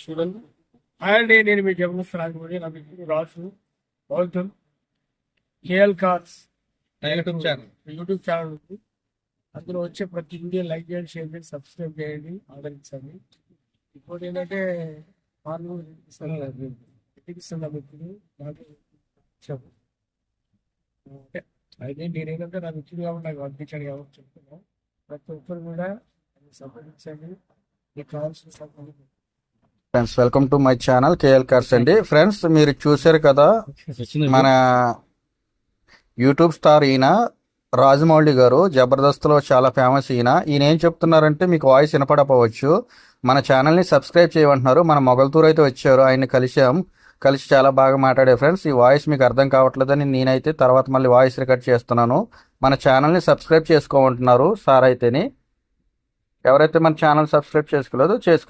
చూడండి. అండ్ నేను మీకు చెప్పిస్తున్నాను, నా పేరు Raju Gautam. KL cars YouTube channel ఉంది. అందులో వచ్చే ప్రతి వీడియో లైక్ చేయండి, షేర్ చేయండి, సబ్స్క్రైబ్ చేయండి, ఆదరించండి. ఇంకోటి ఏంటంటే ఇస్తున్నా వ్యక్తులు నాకు చెప్పు. అయితే నేనేంటంటే నా వ్యక్తులు కాబట్టి నాకు పంపించాడు కాబట్టి చెప్తున్నాను. ప్రతి ఒక్కరు కూడా సంప్రదించండి, మీకు కావాల్సిన support. Friends, welcome to my channel KL cars అండి. ఫ్రెండ్స్, మీరు చూశారు కదా మన యూట్యూబ్ స్టార్ ఈయన రాజమౌళి గారు. జబర్దస్త్లో చాలా ఫేమస్ ఈయన ఏం చెప్తున్నారంటే మీకు వాయిస్ వినపడపోవచ్చు. మన ఛానల్ని సబ్స్క్రైబ్ చేయమంటున్నారు. మన మొగల్తూరు అయితే వచ్చారు, ఆయన్ని కలిసి చాలా బాగా మాట్లాడారు. ఫ్రెండ్స్, ఈ వాయిస్ మీకు అర్థం కావట్లేదని నేనైతే తర్వాత మళ్ళీ వాయిస్ రికార్డ్ చేస్తున్నాను. మన ఛానల్ని సబ్స్క్రైబ్ చేసుకోమంటున్నారు సార్ అయితేని. ఎవరైతే మన ఛానల్ సబ్స్క్రైబ్ చేసుకోలేదో చేసుకోండి.